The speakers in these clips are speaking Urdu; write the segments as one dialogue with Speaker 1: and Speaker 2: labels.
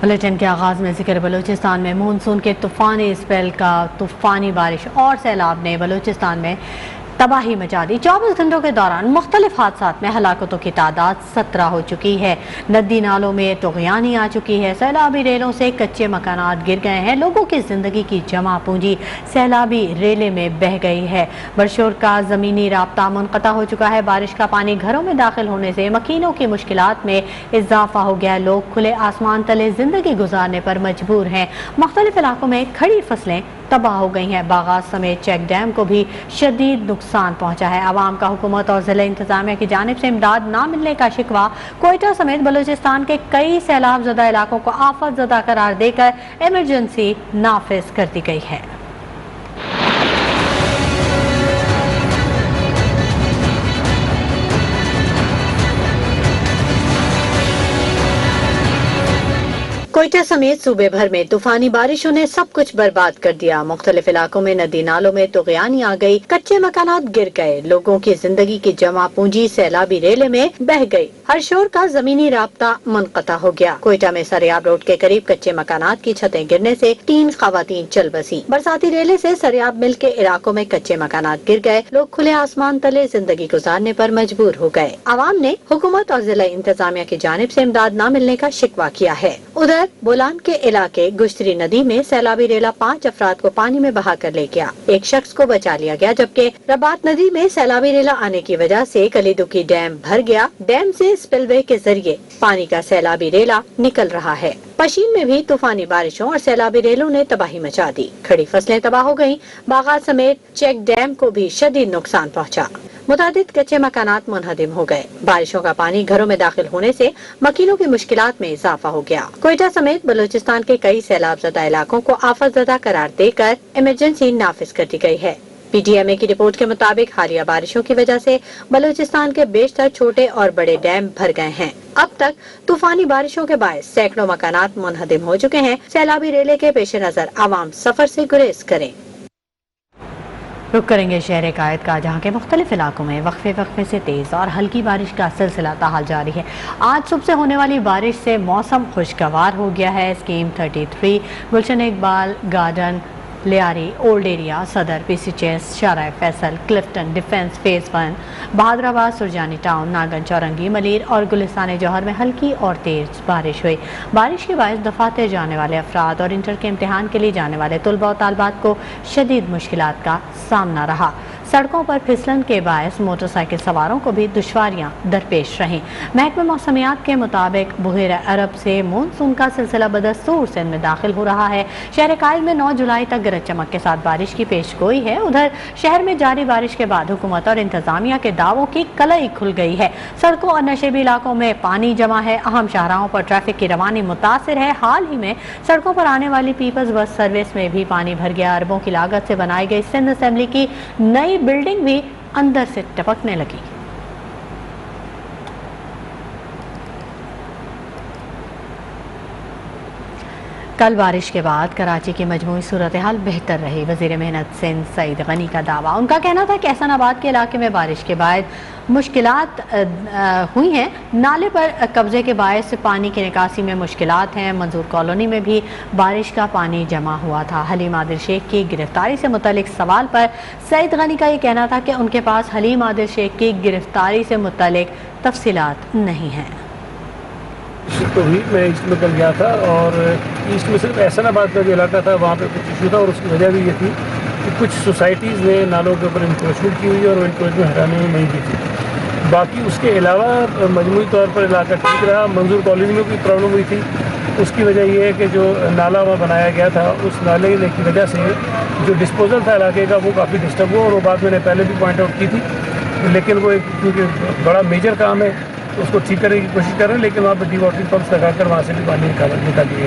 Speaker 1: بلیٹن کے آغاز میں ذکر بلوچستان میں مونسون کے طوفانی اسپیل کا طوفانی بارش اور سیلاب نے بلوچستان میں تباہی مچا دی۔ 24 گھنٹوں کے دوران مختلف حادثات میں ہلاکتوں کی تعداد 17 ہو چکی ہے۔ ندی نالوں میں طغیانی آ چکی ہے۔ سیلابی ریلوں سے کچے مکانات گر گئے ہیں۔ لوگوں کی زندگی کی جمع پونجی سیلابی ریلے میں بہہ گئی ہے۔ برشور کا زمینی رابطہ منقطع ہو چکا ہے۔ بارش کا پانی گھروں میں داخل ہونے سے مکینوں کی مشکلات میں اضافہ ہو گیا ہے۔ لوگ کھلے آسمان تلے زندگی گزارنے پر مجبور ہیں۔ مختلف علاقوں میں کھڑی فصلیں تباہ ہو گئی ہیں۔ باغات سمیت چیک ڈیم کو بھی شدید نقصان پہنچا ہے۔ عوام کا حکومت اور ضلع انتظامیہ کی جانب سے امداد نہ ملنے کا شکوہ کوئٹہ سمیت بلوچستان کے کئی سیلاب زدہ علاقوں کو آفت زدہ قرار دے کر ایمرجنسی نافذ کر دی گئی ہے۔ کوئٹہ سمیت صوبے بھر میں طوفانی بارشوں نے سب کچھ برباد کر دیا۔ مختلف علاقوں میں ندی نالوں میں طغیانی آ گئی، کچے مکانات گر گئے، لوگوں کی زندگی کی جمع پونجی سیلابی ریلے میں بہہ گئی۔ ہر شور کا زمینی رابطہ منقطع ہو گیا۔ کوئٹہ میں سریاب روڈ کے قریب کچے مکانات کی چھتیں گرنے سے 3 خواتین چل بسیں۔ برساتی ریلے سے سریاب مل کے علاقوں میں کچے مکانات گر گئے، لوگ کھلے آسمان تلے زندگی گزارنے پر مجبور ہو گئے۔ عوام نے حکومت اور ضلع انتظامیہ کی جانب سے امداد نہ ملنے کا شکوہ کیا ہے۔ ادھر بولان کے علاقے گشتری ندی میں سیلابی ریلا 5 افراد کو پانی میں بہا کر لے گیا۔ ایک شخص کو بچا لیا گیا، جبکہ رباط ندی میں سیلابی ریلا آنے کی وجہ سے کلی دکی ڈیم بھر گیا۔ ڈیم سے سپل وے کے ذریعے پانی کا سیلابی ریلا نکل رہا ہے۔ پشین میں بھی طوفانی بارشوں اور سیلابی ریلوں نے تباہی مچا دی۔ کھڑی فصلیں تباہ ہو گئیں۔ باغات سمیت چیک ڈیم کو بھی شدید نقصان پہنچا۔ متعدد کچے مکانات منہدم ہو گئے۔ بارشوں کا پانی گھروں میں داخل ہونے سے مکینوں کی مشکلات میں اضافہ ہو گیا۔ کوئٹہ سمیت بلوچستان کے کئی سیلاب زدہ علاقوں کو آفت زدہ قرار دے کر ایمرجنسی نافذ کر دی گئی ہے۔ پی ٹی ایم اے کی رپورٹ کے مطابق حالیہ بارشوں کی وجہ سے بلوچستان کے بیشتر چھوٹے اور بڑے ڈیم بھر گئے ہیں۔ اب تک طوفانی بارشوں کے باعث سینکڑوں مکانات منہدم ہو چکے ہیں۔ سیلابی ریلے کے پیش نظر عوام سفر سے گریز کریں۔ رخ کریں گے شہر قائد کا، جہاں کے مختلف علاقوں میں وقفے سے تیز اور ہلکی بارش کا سلسلہ تاحال جاری ہے۔ آج صبح سے ہونے والی بارش سے موسم خوشگوار ہو گیا ہے۔ Scheme 33، Gulshan Iqbal garden, Lyari, old area, Saddar, P C چیس، Shahrah Faisal, Clifton, defence phase 1، Bahadurabad, Surjani town, ناگن، چورنگی، ملیر اور گلستان جوہر میں ہلکی اور تیز بارش ہوئی۔ بارش کے باعث دفاتر جانے والے افراد اور انٹر کے امتحان کے لیے جانے والے طلباء و طالبات کو شدید مشکلات کا سامنا رہا۔ سڑکوں پر پھسلن کے باعث موٹر سائیکل سواروں کو بھی دشواریاں درپیش رہیں۔ محکمہ موسمیات کے مطابق بحیرہ عرب سے مونسون کا سلسلہ بدستور سندھ میں داخل ہو رہا ہے۔ شہر قائد میں 9 جولائی تک گرج چمک کے ساتھ بارش کی پیش گوئی ہے۔ ادھر شہر میں جاری بارش کے بعد حکومت اور انتظامیہ کے دعووں کی کلائی کھل گئی ہے۔ سڑکوں اور نشیبی علاقوں میں پانی جمع ہے۔ اہم شاہراہوں پر ٹریفک کی روانی متاثر ہے۔ حال ہی میں سڑکوں پر آنے والی پیپلز بس سروس میں بھی پانی بھر گیا۔ اربوں کی لاگت سے بنائی گئی سندھ اسمبلی کی نئی بلڈنگ بھی اندر سے ٹپکنے لگی۔ کل بارش کے بعد کراچی کی مجموعی صورتحال بہتر رہی۔ وزیر محنت سندھ سعید غنی کا دعویٰ، ان کا کہنا تھا کہ احسان آباد کے علاقے میں بارش کے بعد مشکلات ہوئی ہیں۔ نالے پر قبضے کے باعث پانی کی نکاسی میں مشکلات ہیں۔ منظور کالونی میں بھی بارش کا پانی جمع ہوا تھا۔ حلیم عادل شیخ کی گرفتاری سے متعلق سوال پر سعید غنی کا یہ کہنا تھا کہ ان کے پاس حلیم عادل شیخ کی گرفتاری سے متعلق تفصیلات نہیں ہیں۔
Speaker 2: تو بھی میں ایسٹ میں کل گیا تھا، اور ایسٹ میں صرف احسان آباد کا جو علاقہ تھا وہاں پہ کچھ ایشو تھا، اور اس کی وجہ بھی یہ تھی کہ کچھ سوسائٹیز نے نالوں کے اوپر انکروچمنٹ کی ہوئی اور وہ انکروچمنٹ ہٹانے میں نہیں کی تھی۔ باقی اس کے علاوہ مجموعی طور پر علاقہ ٹھیک رہا۔ منظور کالونی میں کوئی پرابلم ہوئی تھی، اس کی وجہ یہ ہے کہ جو نالا وہاں بنایا گیا تھا اس نالے کی وجہ سے جو ڈسپوزل تھا علاقے کا وہ کافی ڈسٹرب ہوا، اور وہ بات میں نے پہلے بھی پوائنٹ آؤٹ کی تھی، لیکن وہ ایک کیونکہ بڑا میجر کام ہے اس کو ٹھیک کرنے کی کوشش کر رہے ہیں، لیکن وہاں پہ ڈی واٹرنگ پمپس لگا کر وہاں سے بھی پانی نکال دیے۔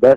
Speaker 3: 10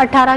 Speaker 1: 18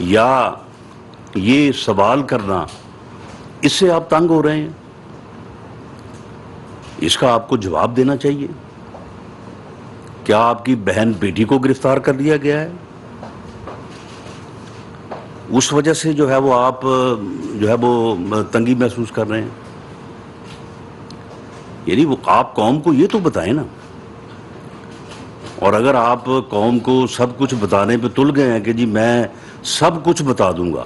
Speaker 4: یا یہ سوال کرنا، اس سے آپ تنگ ہو رہے ہیں؟ اس کا آپ کو جواب دینا چاہیے. کیا آپ کی بہن بیٹی کو گرفتار کر لیا گیا ہے؟ اس وجہ سے جو ہے وہ آپ جو ہے وہ تنگی محسوس کر رہے ہیں؟ یعنی وہ آپ قوم کو یہ تو بتائیں نا. اور اگر آپ قوم کو سب کچھ بتانے پہ تل گئے ہیں کہ جی میں سب کچھ بتا دوں گا،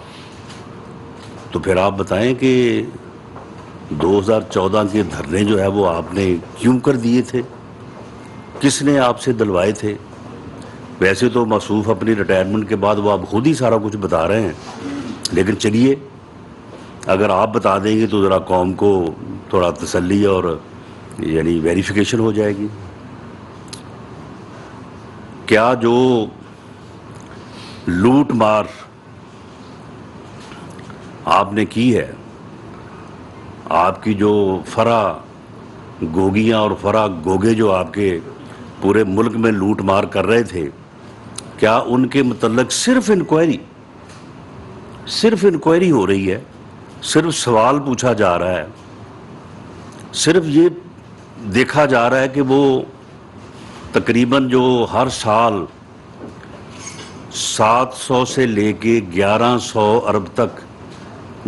Speaker 4: تو پھر آپ بتائیں کہ 2014 کے دھرنے جو ہے وہ آپ نے کیوں کر دیے تھے؟ کس نے آپ سے دلوائے تھے؟ ویسے تو مصروف اپنی ریٹائرمنٹ کے بعد وہ آپ خود ہی سارا کچھ بتا رہے ہیں، لیکن چلیے اگر آپ بتا دیں گے تو ذرا قوم کو تھوڑا تسلی اور یعنی ویریفیکیشن ہو جائے گی. کیا جو لوٹ مار آپ نے کی ہے، آپ کی جو فرا گوگیاں اور فرا گوگے جو آپ کے پورے ملک میں لوٹ مار کر رہے تھے، کیا ان کے متعلق صرف انکوائری ہو رہی ہے، صرف سوال پوچھا جا رہا ہے، صرف یہ دیکھا جا رہا ہے کہ وہ تقریباً جو ہر سال 700 سے لے کے 1100 ارب تک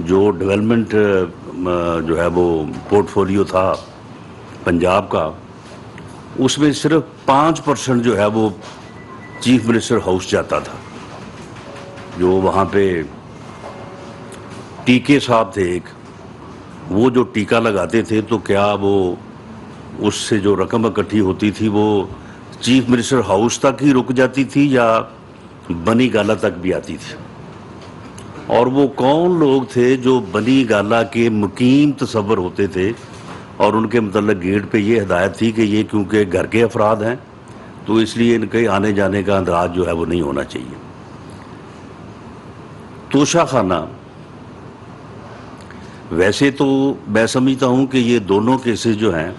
Speaker 4: جو ڈیولپمنٹ جو ہے وہ پورٹ فولیو تھا پنجاب کا، اس میں صرف 5% جو ہے وہ چیف منسٹر ہاؤس جاتا تھا. جو وہاں پہ ٹیکے صاحب تھے ایک، وہ جو ٹیکہ لگاتے تھے تو کیا وہ اس سے جو رقم اکٹھی ہوتی تھی وہ چیف منسٹر ہاؤس تک ہی رک جاتی تھی یا بنی گالا تک بھی آتی تھی؟ اور وہ کون لوگ تھے جو بنی گالا کے مقیم تصور ہوتے تھے اور ان کے متعلق گیٹ پہ یہ ہدایت تھی کہ یہ کیونکہ گھر کے افراد ہیں تو اس لیے ان کے آنے جانے کا اندراج جو ہے وہ نہیں ہونا چاہیے. توشہ خانہ ویسے تو میں سمجھتا ہوں کہ یہ دونوں کیسز جو ہیں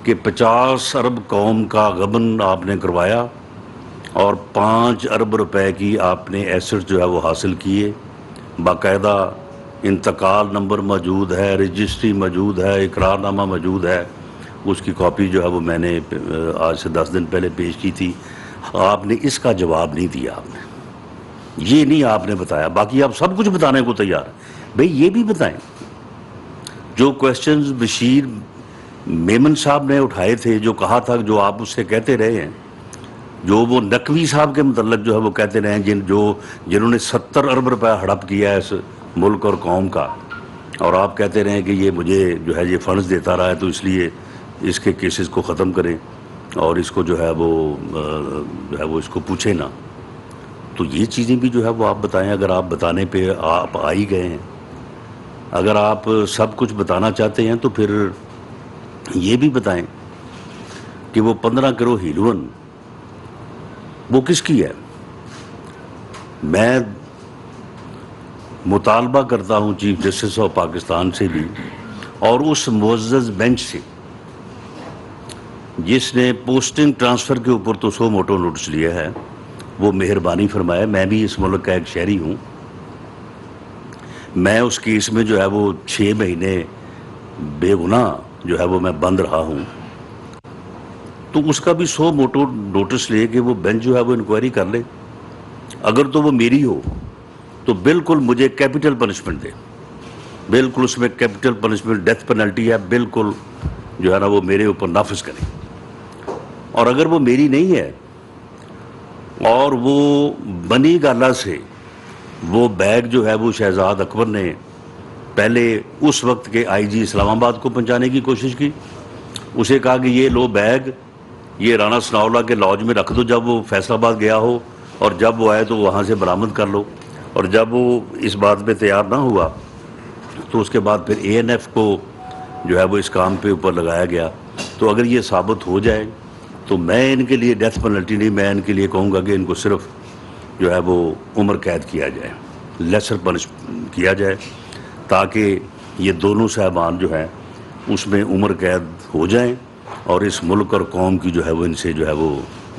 Speaker 4: کہ 50 ارب قوم کا غبن آپ نے کروایا اور 5 ارب روپے کی آپ نے ایسٹ جو ہے وہ حاصل کیے. باقاعدہ انتقال نمبر موجود ہے، رجسٹری موجود ہے، اقرار نامہ موجود ہے. اس کی کاپی جو ہے وہ میں نے آج سے 10 دن پہلے پیش کی تھی. آپ نے اس کا جواب نہیں دیا، آپ نے یہ نہیں آپ نے بتایا. باقی آپ سب کچھ بتانے کو تیار ہیں، بھئی یہ بھی بتائیں. جو کویسچنز بشیر میمن صاحب نے اٹھائے تھے، جو کہا تھا، جو آپ اس سے کہتے رہے ہیں، جو وہ نقوی صاحب کے متعلق جو ہے وہ کہتے رہے ہیں، جنہوں نے 70 ارب روپے ہڑپ کیا ہے اس ملک اور قوم کا، اور آپ کہتے رہے ہیں کہ یہ مجھے جو ہے یہ فنڈز دیتا رہا ہے تو اس لیے اس کے کیسز کو ختم کریں اور اس کو جو ہے وہ اس کو پوچھیں نا. تو یہ چیزیں بھی جو ہے وہ آپ بتائیں. اگر آپ بتانے پہ آپ آ ہی گئے ہیں، اگر آپ سب کچھ بتانا چاہتے ہیں تو پھر یہ بھی بتائیں کہ وہ 15 کروڑ ہیروئن وہ کس کی ہے. میں مطالبہ کرتا ہوں چیف جسٹس آف پاکستان سے بھی اور اس معزز بینچ سے جس نے پوسٹنگ ٹرانسفر کے اوپر تو سو موٹو نوٹس لیا ہے، وہ مہربانی فرمائے. میں بھی اس ملک کا ایک شہری ہوں. میں اس کیس میں جو ہے وہ 6 مہینے بے گناہ جو ہے وہ میں بند رہا ہوں. تو اس کا بھی 100 موٹو نوٹس لے کہ وہ بینچ جو ہے وہ انکوائری کر لے. اگر تو وہ میری ہو تو بالکل مجھے کیپٹل پنشمنٹ دے، بالکل اس میں کیپٹل پنشمنٹ ڈیتھ پینلٹی ہے، بالکل جو ہے نا وہ میرے اوپر نافذ کریں. اور اگر وہ میری نہیں ہے اور وہ بنی گالا سے وہ بیگ جو ہے وہ شہزاد اکبر نے پہلے اس وقت کے آئی جی اسلام آباد کو پہنچانے کی کوشش کی، اسے کہا کہ یہ لو بیگ یہ رانا ثناءاللہ کے لاج میں رکھ دو، جب وہ فیصل آباد گیا ہو اور جب وہ آئے تو وہاں سے برآمد کر لو. اور جب وہ اس بات پہ تیار نہ ہوا تو اس کے بعد پھر اے این ایف کو جو ہے وہ اس کام پہ اوپر لگایا گیا. تو اگر یہ ثابت ہو جائے تو میں ان کے لیے ڈیتھ پینلٹی نہیں، میں ان کے لیے کہوں گا کہ ان کو صرف جو ہے وہ عمر قید کیا جائے، لیسر پنش کیا جائے، تاکہ یہ دونوں صاحبان جو ہیں اس میں عمر قید ہو جائیں اور اس ملک اور قوم کی جو ہے وہ ان سے جو ہے وہ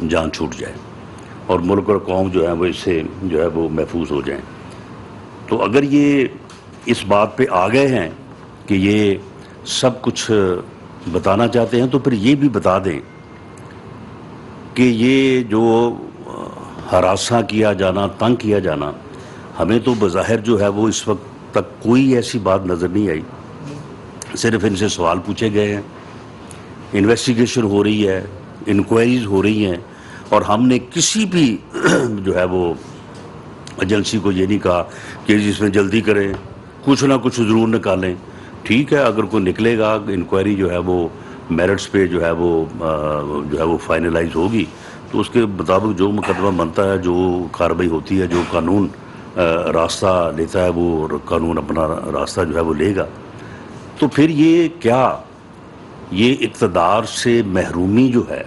Speaker 4: جان چھوٹ جائے اور ملک اور قوم جو ہے وہ اس سے جو ہے وہ محفوظ ہو جائیں. تو اگر یہ اس بات پہ آ گئے ہیں کہ یہ سب کچھ بتانا چاہتے ہیں تو پھر یہ بھی بتا دیں کہ یہ جو ہراساں کیا جانا، تنگ کیا جانا، ہمیں تو بظاہر جو ہے وہ اس وقت تک کوئی ایسی بات نظر نہیں آئی. صرف ان سے سوال پوچھے گئے ہیں، انویسٹیگیشن ہو رہی ہے، انکوائریز ہو رہی ہیں، اور ہم نے کسی بھی جو ہے وہ ایجنسی کو یہ نہیں کہا کہ اس میں جلدی کریں، کچھ نہ کچھ ضرور نکالیں. ٹھیک ہے، اگر کوئی نکلے گا، انکوائری جو ہے وہ میرٹس پہ جو ہے وہ فائنلائز ہوگی تو اس کے مطابق جو مقدمہ بنتا ہے، جو کارروائی ہوتی ہے، جو قانون راستہ لیتا ہے، وہ قانون اپنا راستہ جو ہے وہ لے گا. تو پھر یہ کیا، یہ اقتدار سے محرومی جو ہے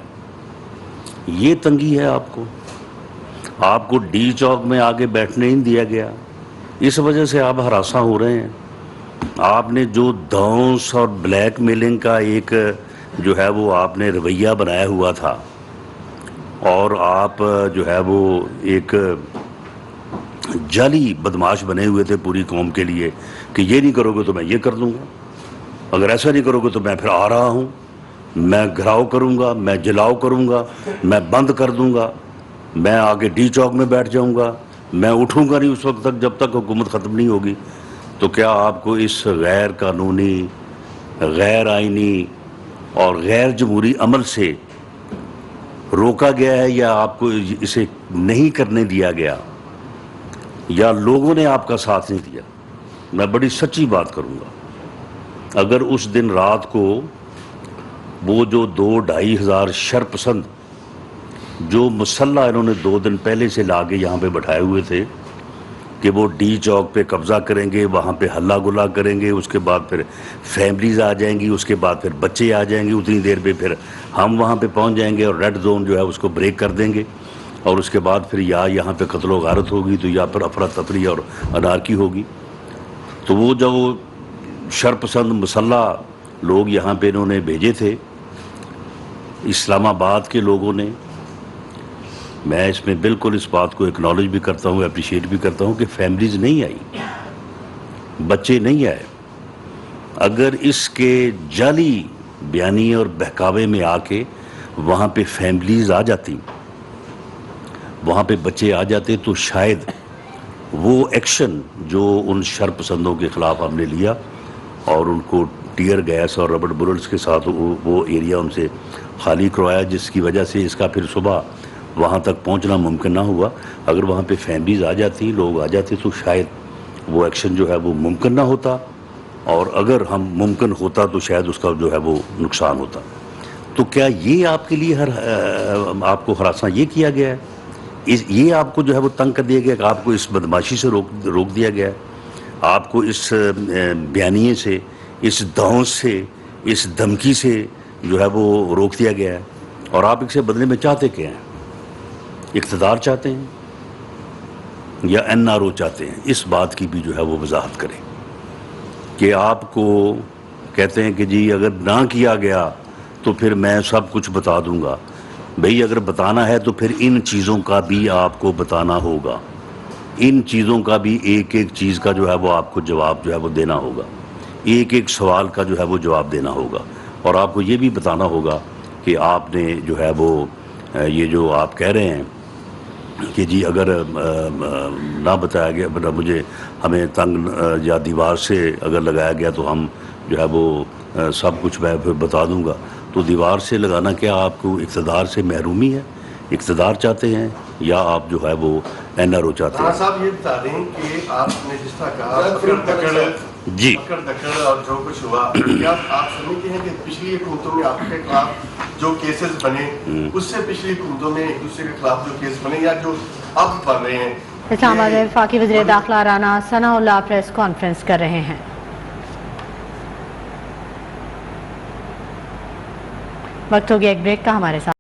Speaker 4: یہ تنگی ہے آپ کو ڈی چوک میں آگے بیٹھنے نہیں دیا گیا، اس وجہ سے آپ ہراساں ہو رہے ہیں. آپ نے جو دھونس اور بلیک میلنگ کا ایک جو ہے وہ آپ نے رویہ بنایا ہوا تھا، اور آپ جو ہے وہ ایک جعلی بدماش بنے ہوئے تھے پوری قوم کے لیے کہ یہ نہیں کرو گے تو میں یہ کر دوں گا، اگر ایسا نہیں کرو گے تو میں پھر آ رہا ہوں، میں گھراؤ کروں گا، میں جلاؤ کروں گا، میں بند کر دوں گا، میں آگے ڈی چوک میں بیٹھ جاؤں گا، میں اٹھوں گا نہیں اس وقت تک جب تک حکومت ختم نہیں ہوگی. تو کیا آپ کو اس غیر قانونی، غیر آئینی اور غیر جمہوری عمل سے روکا گیا ہے، یا آپ کو اسے نہیں کرنے دیا گیا، یا لوگوں نے آپ کا ساتھ نہیں دیا؟ میں بڑی سچی بات کروں گا، اگر اس دن رات کو وہ جو 2-2.5 ہزار شرپسند جو مسلح انہوں نے 2 دن پہلے سے لا کے یہاں پہ بٹھائے ہوئے تھے کہ وہ ڈی چوک پہ قبضہ کریں گے، وہاں پہ ہلہ گلا کریں گے، اس کے بعد پھر فیملیز آ جائیں گی، اس کے بعد پھر بچے آ جائیں گے، اتنی دیر پہ پھر ہم وہاں پہ پہنچ جائیں گے اور ریڈ زون جو ہے اس کو بریک کر دیں گے، اور اس کے بعد پھر یا یہاں پہ قتل و غارت ہوگی تو یا پھر افراتفری اور انارکی ہوگی. تو وہ جو شرپسند مسلح لوگ یہاں پہ انہوں نے بھیجے تھے اسلام آباد کے لوگوں نے، میں اس میں بالکل اس بات کو اکنالج بھی کرتا ہوں، اپریشیٹ بھی کرتا ہوں کہ فیملیز نہیں آئی، بچے نہیں آئے. اگر اس کے جعلی بیانیے اور بہکاوے میں آ کے وہاں پہ فیملیز آ جاتی، وہاں پہ بچے آ جاتے، تو شاید وہ ایکشن جو ان شرپسندوں کے خلاف ہم نے لیا اور ان کو ٹیئر گیس اور ربڑ بلٹس کے ساتھ وہ ایریا ان سے خالی کروایا، جس کی وجہ سے اس کا پھر صبح وہاں تک پہنچنا ممکن نہ ہوا. اگر وہاں پہ فیملیز آ جاتی، لوگ آ جاتے، تو شاید وہ ایکشن جو ہے وہ ممکن نہ ہوتا، اور اگر ہم ممکن ہوتا تو شاید اس کا جو ہے وہ نقصان ہوتا. تو کیا یہ آپ کے لیے آپ کو ہراساں یہ کیا گیا ہے، یہ آپ کو جو ہے وہ تنگ کر دیا گیا کہ آپ کو اس بدماشی سے روک دیا گیا ہے، آپ کو اس بیانیے سے، اس دھونس سے، اس دھمکی سے جو ہے وہ روک دیا گیا ہے، اور آپ اس سے بدلے میں چاہتے کیا ہیں؟ اقتدار چاہتے ہیں یا این آر او چاہتے ہیں؟ اس بات کی بھی جو ہے وہ وضاحت کریں کہ آپ کو کہتے ہیں کہ جی اگر نہ کیا گیا تو پھر میں سب کچھ بتا دوں گا. بھئی اگر بتانا ہے تو پھر ان چیزوں کا بھی آپ کو بتانا ہوگا، ان چیزوں کا بھی ایک ایک چیز کا جو ہے وہ آپ کو جواب جو ہے وہ دینا ہوگا، ایک ایک سوال کا جو ہے وہ جواب دینا ہوگا، اور آپ کو یہ بھی بتانا ہوگا کہ آپ نے جو ہے وہ یہ جو آپ کہہ رہے ہیں کہ جی اگر نہ بتایا گیا، مجھے ہمیں تنگ یا دیوار سے اگر لگایا گیا تو ہم جو ہے وہ سب کچھ میں پھر بتا دوں گا. تو دیوار سے لگانا کیا آپ کو اقتدار سے محرومی ہے؟ اقتدار چاہتے ہیں یا آپ جو ہے وہ این آر او چاہتے ہیں؟
Speaker 5: صاحب یہ بتا دیں کہ آپ نے جس طرح کہا پکڑ دکڑ اور جو کچھ ہوا، کیا آپ سمجھتے ہیں کہ پچھلی حکومتوں میں آپ کے خلاف جو کیسز بنے اس سے پچھلی حکومتوں میں ایک دوسرے کے خلاف جو کیس بنے یا جو اب بن رہے ہیں؟
Speaker 1: اسلام آباد میں وفاقی وزیر داخلہ رانا ثناء اللہ پریس کانفرنس کر رہے ہیں. وقت ہو گیا ایک بریک کا، ہمارے ساتھ